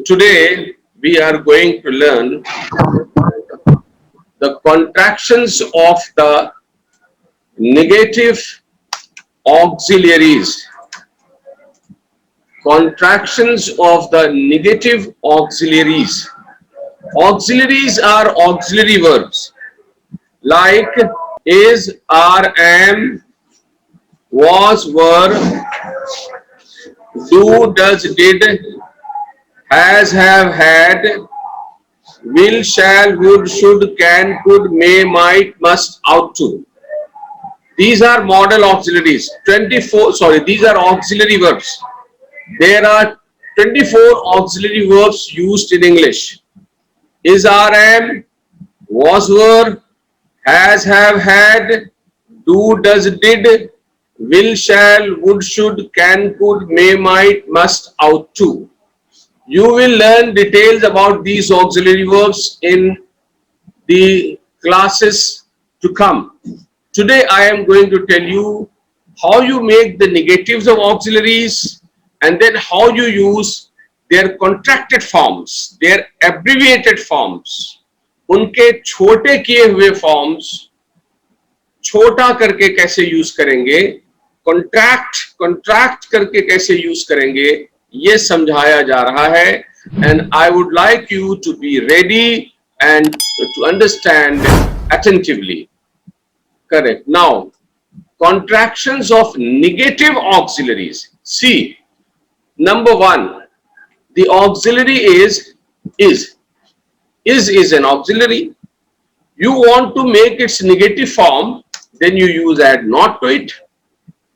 today we are going to learn the contractions of the negative auxiliaries. Contractions of the negative auxiliaries. Auxiliaries are auxiliary verbs like is, are, am, was, were, do, does, did, has, have, had, will, shall, would, should, can, could, may, might, must, ought to. These are model auxiliaries. These are auxiliary verbs. There are 24 auxiliary verbs used in English. Is, are, am, was, were, has, have, had, do, does, did, will, shall, would, should, can, could, may, might, must, ought to. You will learn details about these auxiliary verbs in the classes to come. Today I am going to tell you how you make the negatives of auxiliaries and then how you use their contracted forms, their abbreviated forms. उनके छोटे किए हुए forms छोटा करके कैसे use करेंगे, contract करके कैसे यूज करेंगे, ये समझाया जा रहा है. And I would like you to be ready and to understand attentively. Correct. Now, contractions of negative auxiliaries. See, number one, the auxiliary is. Is an auxiliary. You want to make its negative form, then you use add not to it.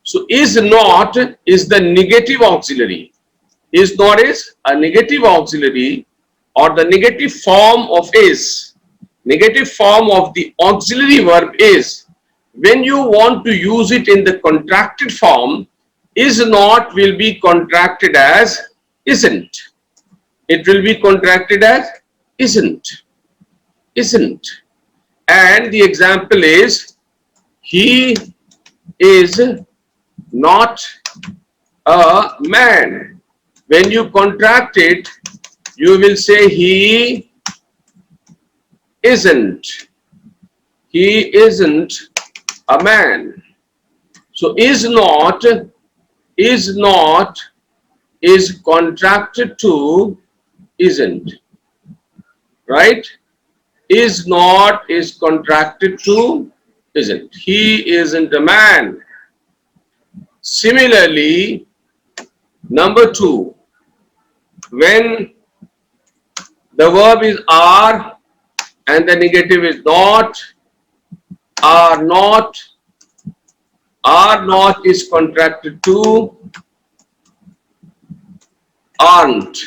So is not is the negative auxiliary. Is not is a negative auxiliary or the negative form of is. Negative form of the auxiliary verb is. When you want to use it in the contracted form, is not will be contracted as isn't. It will be contracted as isn't. And the example is, he is not a man. When you contract it, you will say he isn't a man. So is not is contracted to isn't, right? Is not is contracted to isn't. He isn't a man. Similarly, number two, when the verb is are and the negative is not, are not is contracted to aren't.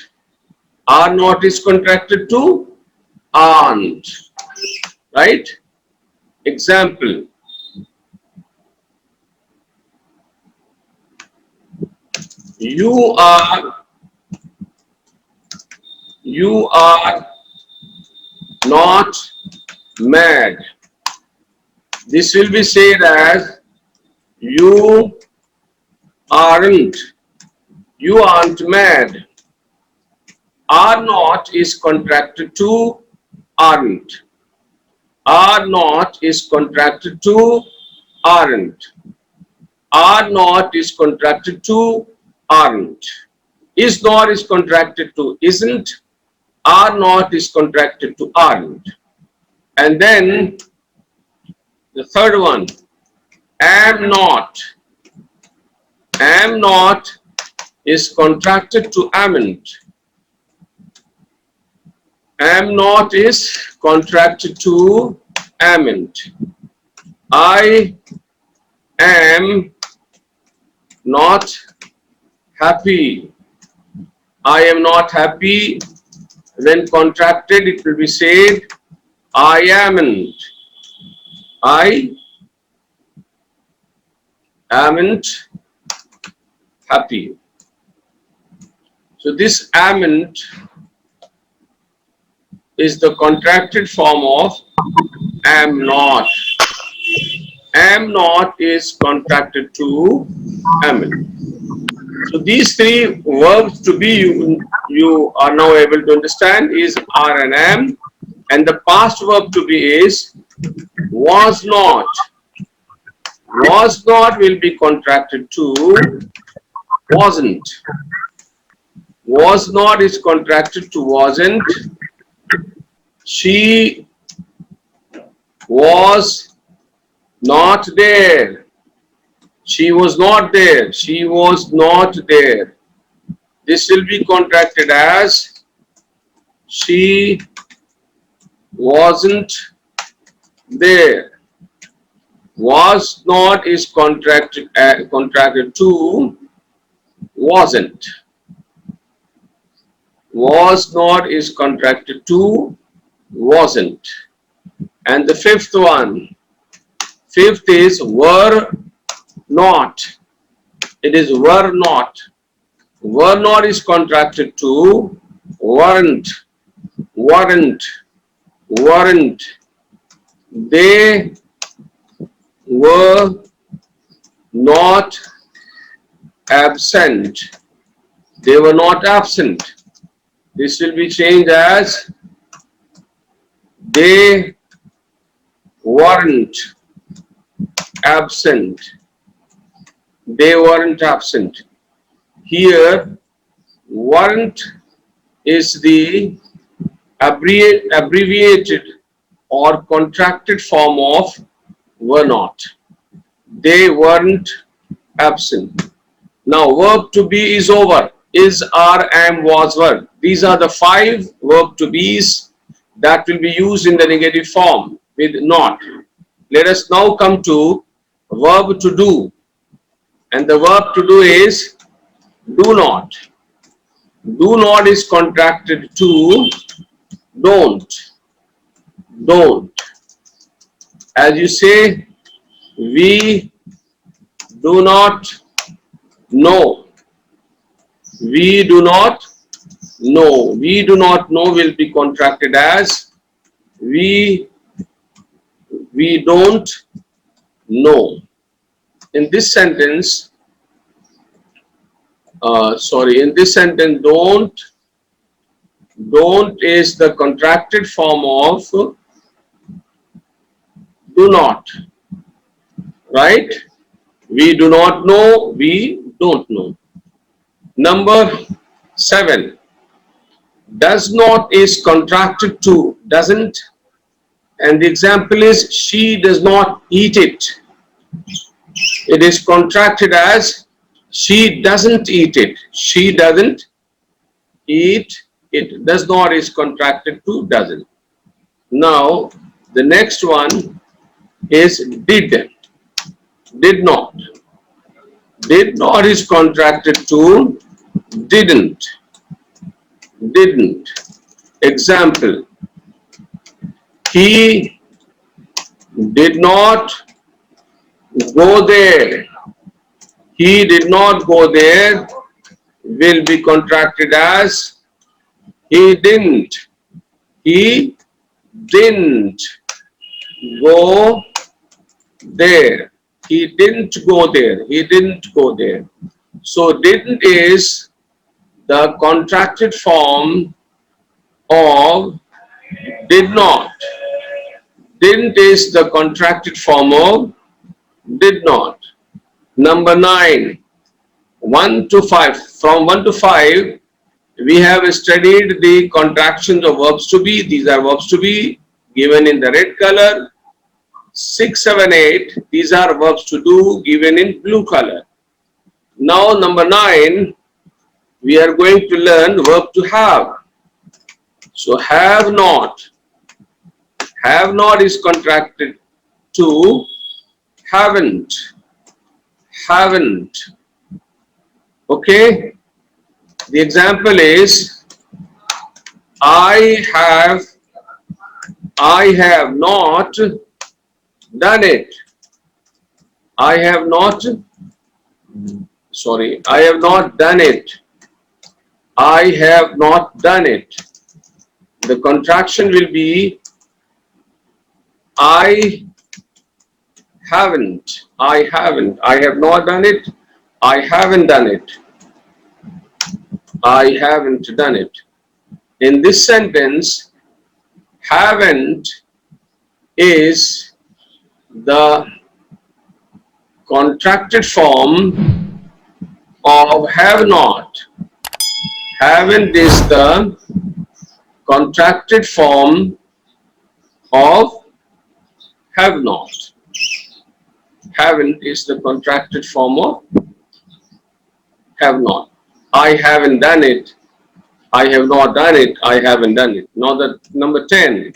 Are not is contracted to aren't. Right? Example. You are not mad. This will be said as you aren't mad. Are not is contracted to aren't. Are not is contracted to aren't. Are not is contracted to aren't. Is not is contracted to isn't. Are not is contracted to aren't. And then the third one, am not. Am not is contracted to amn't. Am not is contracted to amn't. I am not happy. I am not happy. When contracted, it will be said, I amn't. I amn't happy. So this amn't is the contracted form of am not. Am not is contracted to amn't. So these three verbs to be you are now able to understand is are and am, and the past verb to be is was not. Was not will be contracted to wasn't. Was not is contracted to wasn't. She was not there. She was not there. She was not there. This will be contracted as she wasn't there. Was not is contracted to wasn't. Was not is contracted to wasn't. And the fifth is were not. It is were not. Were not is contracted to weren't. Weren't. Weren't. They were not absent. They were not absent. This will be changed as they weren't absent. They weren't absent. Here, weren't is the abbreviated or contracted form of were not. They weren't absent. Now, verb to be is over. Is, are, am, was, were. These are the 5 verb to be's that will be used in the negative form with not. Let us now come to verb to do. And the verb to do is do not. Do not is contracted to don't. Don't. As you say, we do not know. We do not know. We do not know will be contracted as we don't know. In this sentence, in this sentence, don't is the contracted form of do not, right? We do not know, we don't know. Number 7, does not is contracted to doesn't, and the example is she does not eat it. It is contracted as she doesn't eat it. She doesn't eat it. Does not is contracted to doesn't. Now the next one is did. Did not. Did not is contracted to didn't. Didn't. Example, he did not go there. He did not go there will be contracted as he didn't. He didn't go there. He didn't go there. He didn't go there. So didn't is the contracted form of did not. Didn't is the contracted form of did not. Number 9, 1 to 5. From 1 to 5, we have studied the contractions of verbs to be. These are verbs to be given in the red color. 6, 7, 8, these are verbs to do given in blue color. Now number 9, we are going to learn verb to have. So have not. Have not is contracted to haven't. Haven't. Okay. The example is I have not done it. I have not done it. I have not done it. The contraction will be I haven't. I have not done it. I haven't done it. I haven't done it. In this sentence, haven't is the contracted form of have not. Haven't is the contracted form of have not. Haven't is the contracted form of have not. I haven't done it. I have not done it. I haven't done it. Now the number 10.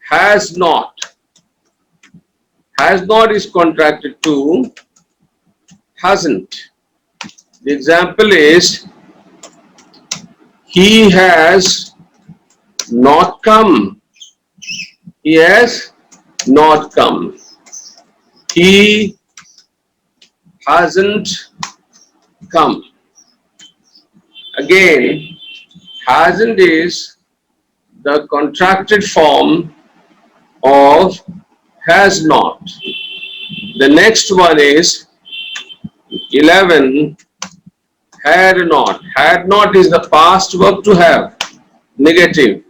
Has not. Has not is contracted to hasn't. The example is he has not come. He has not come. He hasn't come. Again, hasn't is the contracted form of has not. The next one is 11. Had not. Had not is the past verb to have, negative.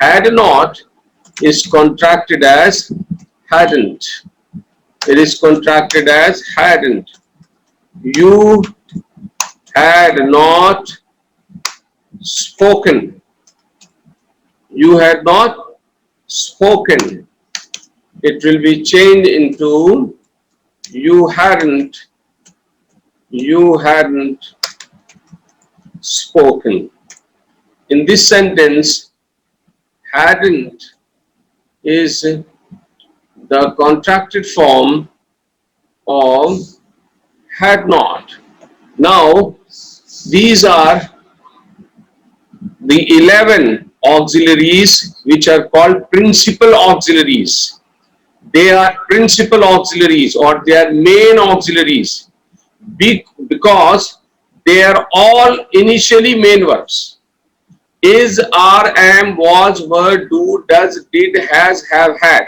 Had not is contracted as hadn't. It is contracted as hadn't. You had not spoken. You had not spoken. It will be changed into you hadn't spoken. In this sentence, hadn't is the contracted form of had not. Now, these are the 11 auxiliaries which are called principal auxiliaries. They are principal auxiliaries or they are main auxiliaries because they are all initially main verbs. Is, are, am, was, were, do, does, did, has, have, had.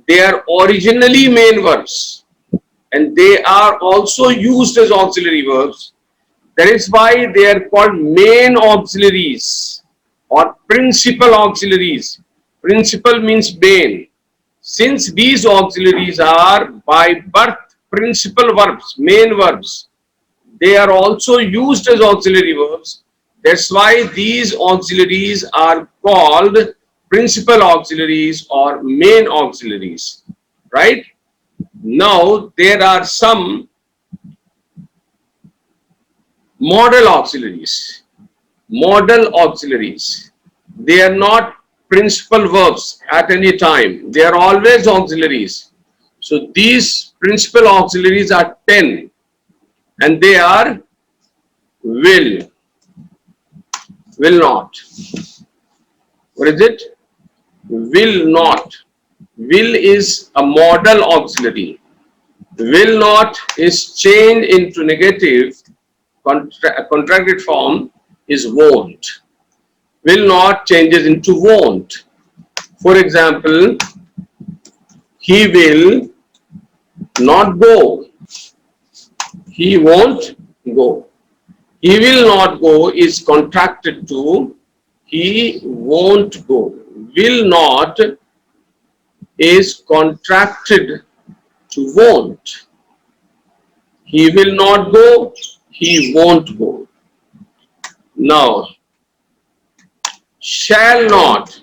They are originally main verbs and they are also used as auxiliary verbs. That is why they are called main auxiliaries or principal auxiliaries. Principal means main. Since these auxiliaries are by birth principal verbs, main verbs, they are also used as auxiliary verbs. That's why these auxiliaries are called principal auxiliaries or main auxiliaries, right? Now, there are some modal auxiliaries. Modal auxiliaries. They are not principal verbs at any time. They are always auxiliaries. So, these principal auxiliaries are 10 and they are will not. What is it? Will not. Will is a modal auxiliary. Will not is changed into negative, contracted form is won't. Will not changes into won't. For example, he will not go. He won't go. He will not go is contracted to he won't go. Will not is contracted to won't. He will not go. He won't go. Now, shall not.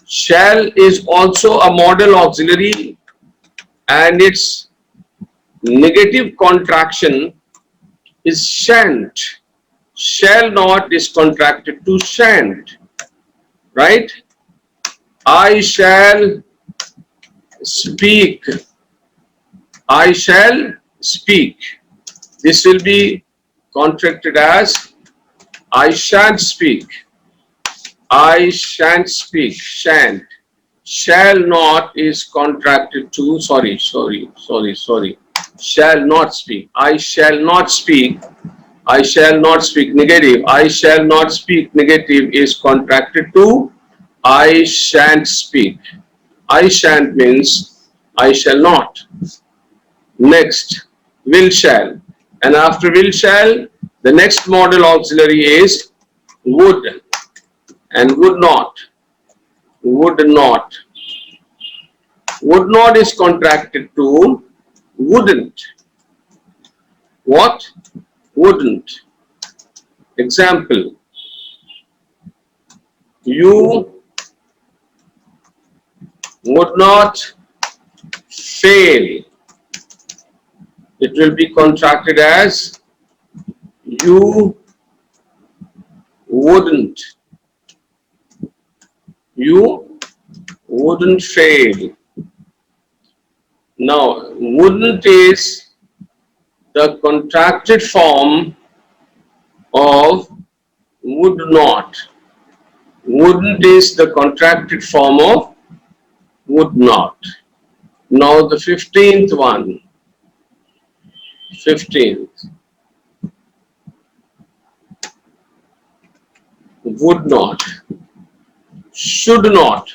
Shall is also a modal auxiliary and its negative contraction is shan't. Shall not is contracted to shan't, right? I shall speak. I shall speak. This will be contracted as I shan't speak. I shan't speak. Shan't. Shall not is contracted to sorry. Shall not speak. I shall not speak. I shall not speak. Negative. I shall not speak. Negative is contracted to I shan't speak. I shan't means I shall not. Next, will shall. And after will shall, The next model auxiliary is would and would not. Would not. Would not is contracted to wouldn't. What? Wouldn't. Example. You would not fail. It will be contracted as you wouldn't. You wouldn't fail. Now, wouldn't is the contracted form of would not. Wouldn't is the contracted form of would not. Now the 15th one. 15th. Would not. Should not.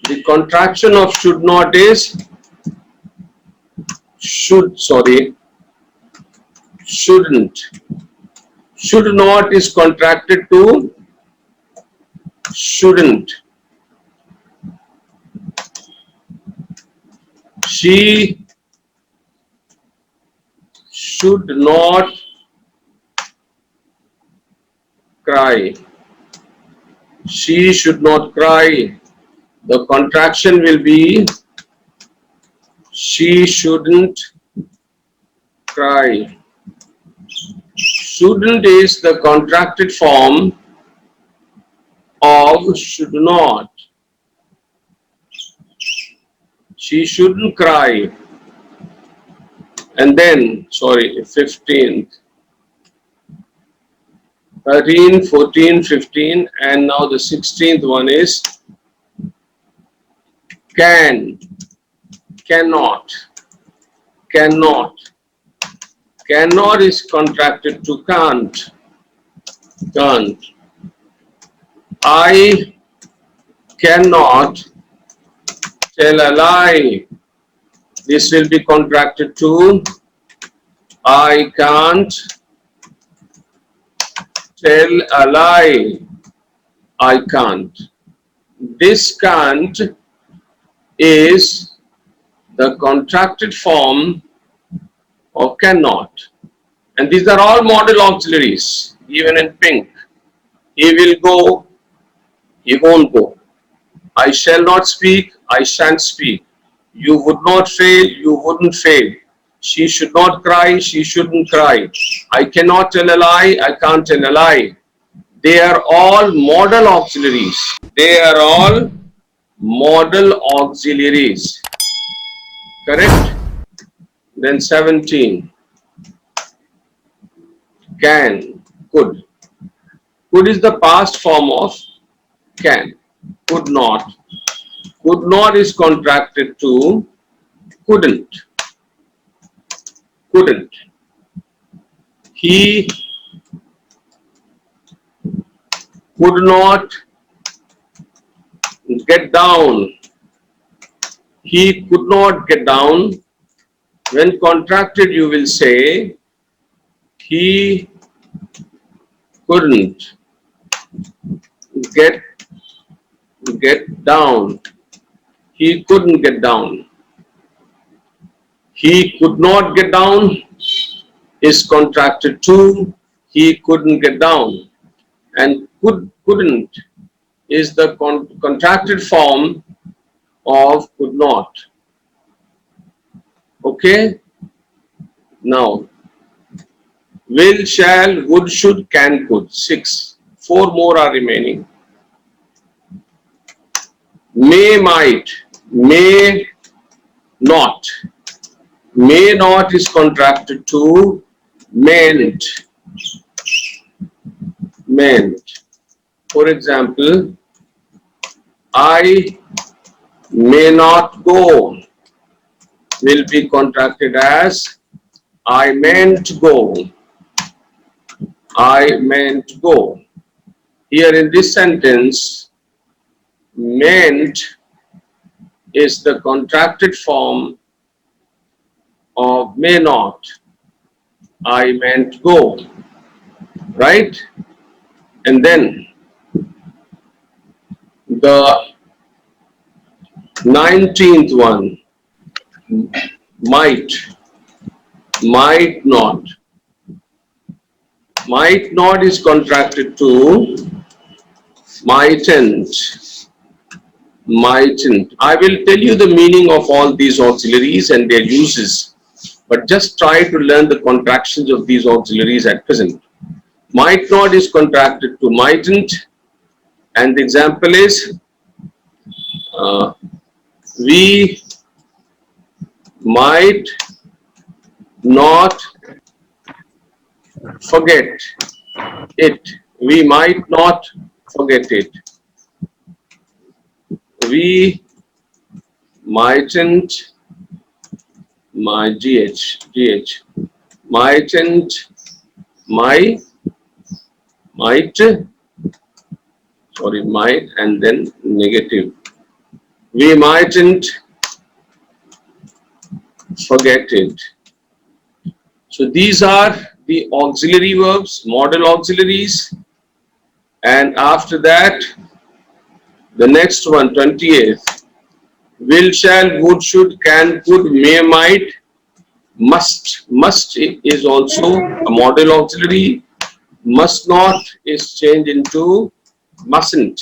The contraction of should not is shouldn't. Should not is contracted to shouldn't. She should not cry. She should not cry. The contraction will be she shouldn't cry. Shouldn't is the contracted form of should not. She shouldn't cry. And then, 15th. 13, 14, 15, and now the 16th one is can, cannot, cannot. Cannot is contracted to can't, can't. I cannot tell a lie. This will be contracted to I can't tell a lie. I can't. This can't is the contracted form of cannot. And these are all model auxiliaries, even in pink. He will go, he won't go. I shall not speak, I shan't speak. You would not fail, you wouldn't fail. She should not cry, she shouldn't cry. I cannot tell a lie, I can't tell a lie. They are all model auxiliaries. They are all model auxiliaries. Correct? Then 17. Can, could. Could is the past form of can. Could not. Could not is contracted to couldn't. Couldn't. He could not get down. He could not get down. When contracted, you will say he couldn't get down. He couldn't get down. He could not get down is contracted to he couldn't get down, and couldn't is the contracted form of could not. Okay? Now, will, shall, would, should, can, could. 6. 4 more are remaining. May, might, may not. May not is contracted to meant. Meant. For example, I may not go will be contracted as I meant go. I meant go. Here in this sentence, meant is the contracted form of may not. I meant go, right? And then the 19th one, might, might not. Might not is contracted to mightn't, mightn't. I will tell you the meaning of all these auxiliaries and their uses, but just try to learn the contractions of these auxiliaries at present. Might not is contracted to mightn't, and the example is uh, we might not forget it. We might not forget it. We mightn't, my gh, mightn't, might, sorry, might and then negative. We mightn't forget it. So these are the auxiliary verbs, model auxiliaries, and after that, the next one, 28th, will, shall, would, should, can, could, may, might, must. Must is also a model auxiliary. Must not is changed into mustn't.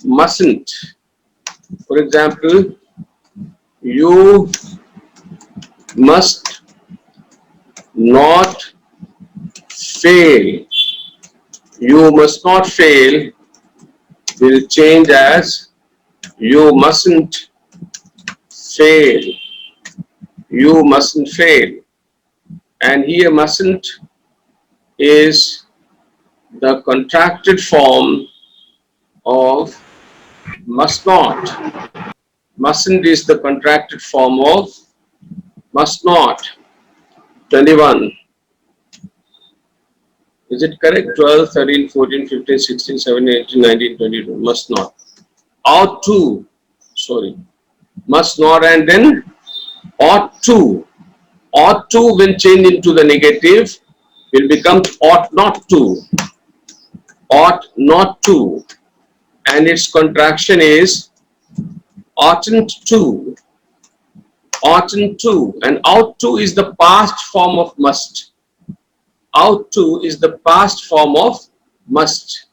Mustn't. For example, you must not fail. You must not fail will change as you mustn't fail. You mustn't fail. And here mustn't is the contracted form of must not. Mustn't is the contracted form of must not. 21. Is it correct? 12, 13, 14, 15, 16, 17, 18, 19, 22. Must not. Ought to. Sorry. Must not and then ought to. Ought to when changed into the negative will become ought not to. Ought not to. And its contraction is oughtn't to. Oughtn't to. And ought to is the past form of must. Ought to is the past form of must.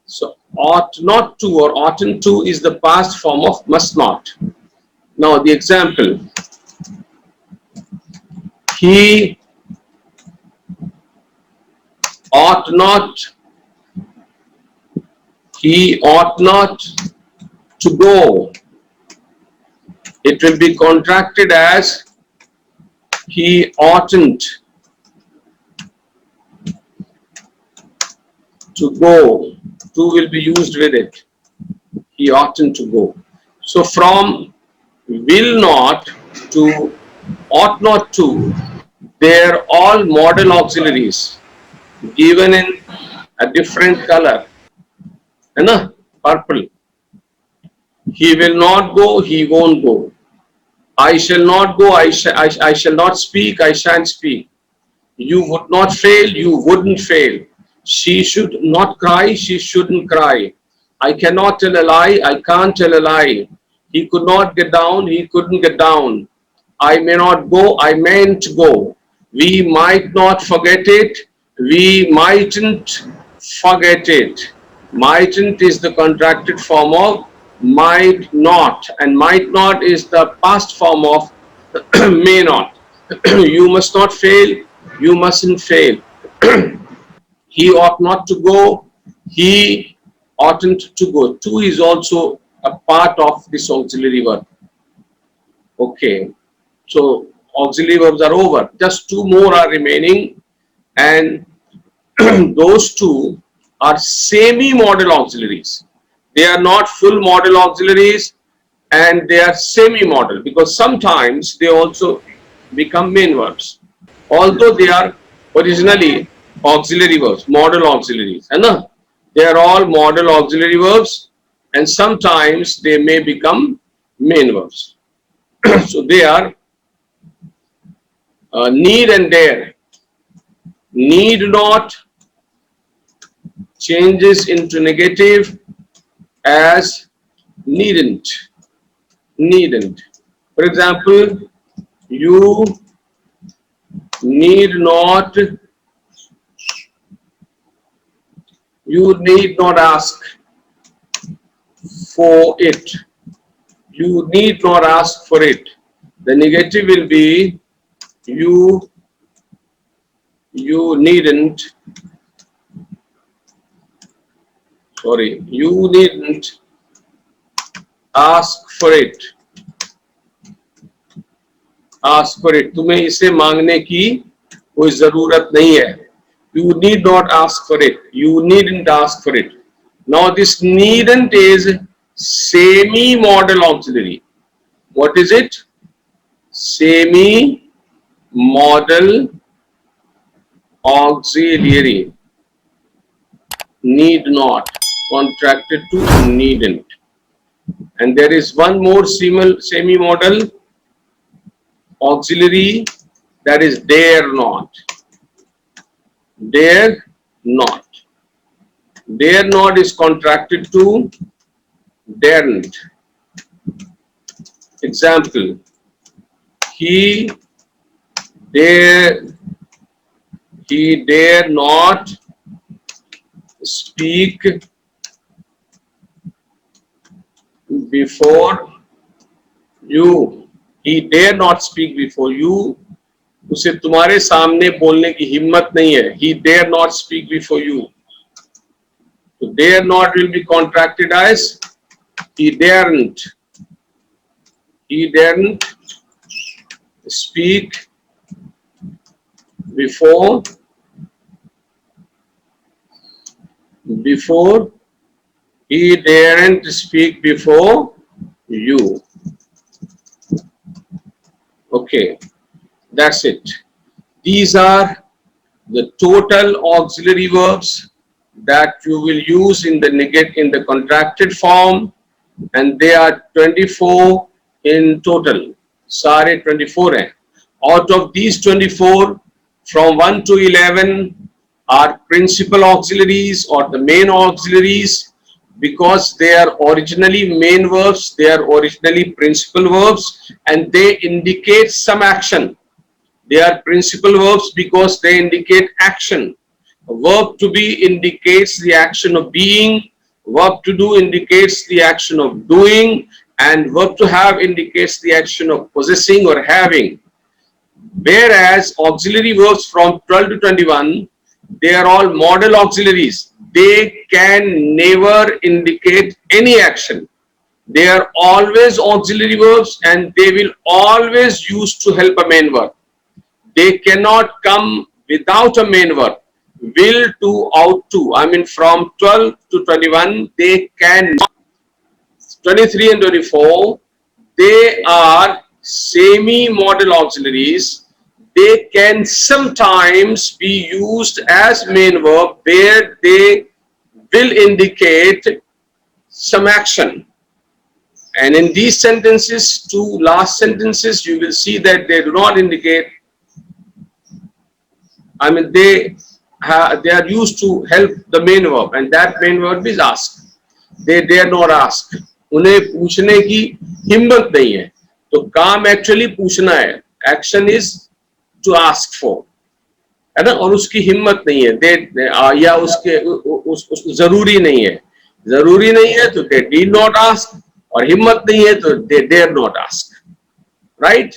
So ought not to or oughtn't to is the past form of must not. Now the example. He ought not. He ought not to go. It will be contracted as he oughtn't to go. To will be used with it. He oughtn't to go. So from will not to ought not to, they are all model auxiliaries given in a different color. Purple. He will not go, he won't go. I shall not go, I shall not speak, I shan't speak. You would not fail, you wouldn't fail. She should not cry, she shouldn't cry. I cannot tell a lie, I can't tell a lie. He could not get down, he couldn't get down. I may not go, I mayn't go. We might not forget it, we mightn't forget it. Mightn't is the contracted form of might not, and might not is the past form of may not. You must not fail, you mustn't fail. He ought not to go, he oughtn't to go. To is also a part of this auxiliary verb. Okay, so auxiliary verbs are over. Just two more are remaining, and those two are semi-model auxiliaries. They are not full model auxiliaries and they are semi-model because sometimes they also become main verbs. Although they are originally auxiliary verbs, model auxiliaries. They are all model auxiliary verbs and sometimes they may become main verbs. So they are need and dare. Need not changes into negative as needn't. Needn't. For example, you need not, ask for it. You need not ask for it. The negative will be you needn't, you needn't ask for it. Ask for it. तुम्हें इसे मांगने की कोई जरूरत नहीं है. You need not ask for it. You needn't ask for it. Now this needn't is semi-modal auxiliary. What is it? Semi-modal auxiliary. Need not, contracted to needn't. And there is one more semi-modal auxiliary, that is dare not. Dare not. Dare not is contracted to daren't. Example, he dare not speak before you. He dare not speak before you. उसे तुम्हारे सामने बोलने की हिम्मत नहीं है. He dare not speak before you. So dare not will be contracted as he daren't. He daren't speak before he daren't speak before you. Okay, that's it. These are the total auxiliary verbs that you will use in the contracted form, and they are 24 in total. सारे 24 हैं. Out of these 24, from 1 to 11 are principal auxiliaries or the main auxiliaries, because they are originally main verbs, they are originally principal verbs, and they indicate some action. They are principal verbs because they indicate action. A verb to be indicates the action of being, verb to do indicates the action of doing, and verb to have indicates the action of possessing or having. Whereas auxiliary verbs from 12 to 21, they are all modal auxiliaries. They can never indicate any action. They are always auxiliary verbs and they will always use to help a main verb. They cannot come without a main verb. Will to, out to. I mean from 12 to 21, they can. 23 and 24, they are semi-modal auxiliaries. They can sometimes be used as main verb where they will indicate some action. And in these sentences, two last sentences, you will see that they do not indicate. I mean, they are used to help the main verb, and that main verb is ask. They dare not ask. उन्हें पूछने की हिम्मत नहीं है. तो काम actually पूछना है. Action is to ask for, है ना, और उसकी हिम्मत नहीं है. या उसको जरूरी नहीं है. जरूरी नहीं है तो they did not ask, और हिम्मत नहीं है तो they dare not ask. Right?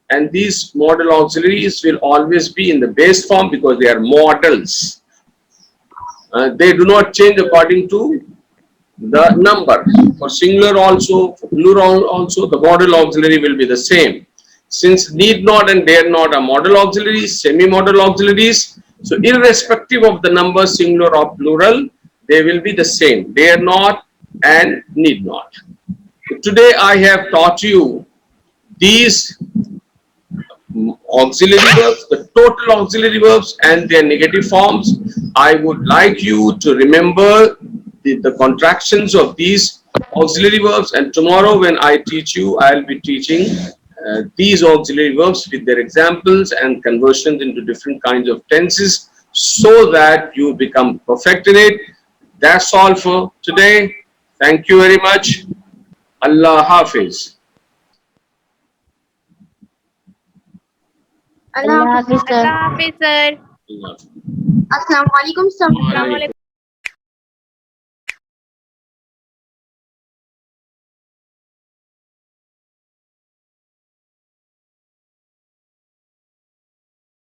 And these modal auxiliaries will always be in the base form because they are modals. They do not change according to the number. For singular also, for plural also, the modal auxiliary will be the same. Since need not and dare not are modal auxiliaries, semi-modal auxiliaries, so irrespective of the number, singular or plural, they will be the same. Dare not and need not. So today I have taught you these auxiliary verbs, the total auxiliary verbs and their negative forms. I would like you to remember the contractions of these auxiliary verbs, and tomorrow when I teach you, I will be teaching these auxiliary verbs with their examples and conversions into different kinds of tenses so that you become perfect in it. That's all for today. Thank you very much. Allah Hafiz. Allah Hafiz, sir. Allah Hafiz, sir. Allah. Assalamu alaikum, sir. Assalamu Wa